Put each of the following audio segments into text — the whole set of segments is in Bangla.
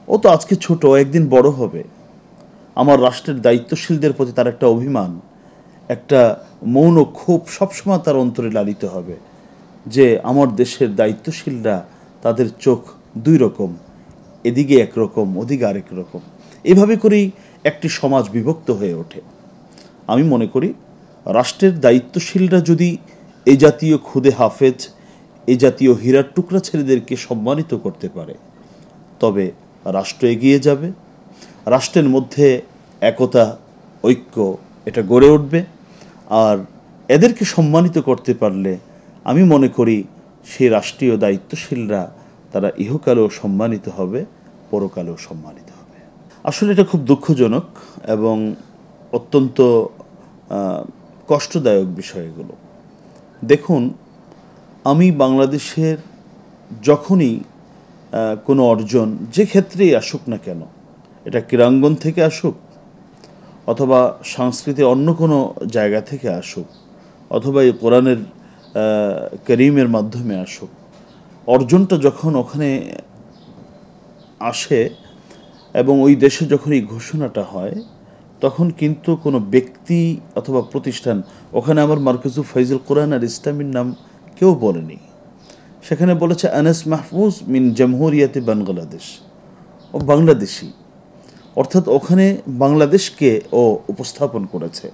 ও তো আজকে ছোট, একদিন বড় হবে। আমার রাষ্ট্রের দায়িত্বশীলদের প্রতি তার একটা অভিমান, একটা মৌন ক্ষোভ সবসময় তার অন্তরে লালিত হবে যে আমার দেশের দায়িত্বশীলরা, তাদের চোখ দুই রকম, এদিকে একরকম ওদিকে আরেক রকম। এভাবে করেই একটি সমাজ বিভক্ত হয়ে ওঠে। আমি মনে করি রাষ্ট্রের দায়িত্বশীলরা যদি এই জাতীয় খুদে হাফেজ, এই জাতীয় হীরার টুকরা ছেলেদেরকে সম্মানিত করতে পারে, তবে রাষ্ট্র এগিয়ে যাবে, রাষ্ট্রের মধ্যে একতা, ঐক্য এটা গড়ে উঠবে। আর এদেরকে সম্মানিত করতে পারলে আমি মনে করি সেই রাষ্ট্রীয় দায়িত্বশীলরা তারা ইহকালেও সম্মানিত হবে, পরকালেও সম্মানিত হবে। আসলে এটা খুব দুঃখজনক এবং অত্যন্ত কষ্টদায়ক বিষয় এগুলো। দেখুন, আমি বাংলাদেশের যখনই কোনো অর্জন যে ক্ষেত্রেই আসুক না কেন, এটা ক্রীড়াঙ্গন থেকে আসুক অথবা সংস্কৃতির অন্য কোনো জায়গা থেকে আসুক অথবা এই কোরআনের করিমের মাধ্যমে আসুক, অর্জনটা যখন ওখানে আসে এবং ওই দেশে যখন এই ঘোষণাটা হয়, তখন কিন্তু কোনো ব্যক্তি অথবা প্রতিষ্ঠান, ওখানে আমার মার্কাজু ফাইজুল কোরআন আর ইসলামীর নাম কেউ বলেনি। সেখানে বলেছে আনাস মাহফুজ মিন জামহুরিয়াতে বাংলাদেশ, ও বাংলাদেশি, অর্থাৎ ওখানে বাংলাদেশকে ও উপস্থাপন করেছে।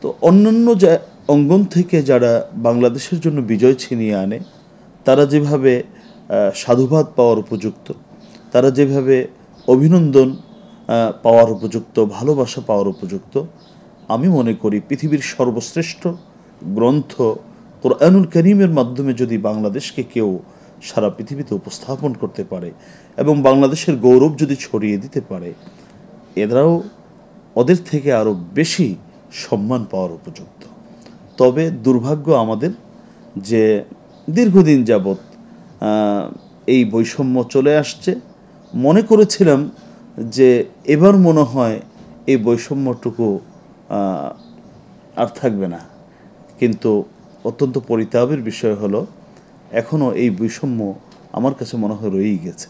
তো অন্যান্য অঙ্গন থেকে যারা বাংলাদেশের জন্য বিজয় ছিনিয়ে আনে, তারা যেভাবে সাধুবাদ পাওয়ার উপযুক্ত, তারা যেভাবে অভিনন্দন পাওয়ার উপযুক্ত, ভালোবাসা পাওয়ার উপযুক্ত, আমি মনে করি পৃথিবীর সর্বশ্রেষ্ঠ গ্রন্থ কোরআনুল কারীমের মাধ্যমে যদি বাংলাদেশকে কেউ সারা পৃথিবীতে উপস্থাপন করতে পারে এবং বাংলাদেশের গৌরব যদি ছড়িয়ে দিতে পারে, এরাও ওদের থেকে আরও বেশি সম্মান পাওয়ার উপযুক্ত। তবে দুর্ভাগ্য আমাদের যে দীর্ঘদিন যাবৎ এই বৈষম্য চলে আসছে। মনে করেছিলাম যে এবার মনে হয় এই বৈষম্যটুকু আর থাকবে না, কিন্তু অত্যন্ত পরিতাপের বিষয় হলো এখনও এই বৈষম্য আমার কাছে মনে হয় রয়েই গেছে।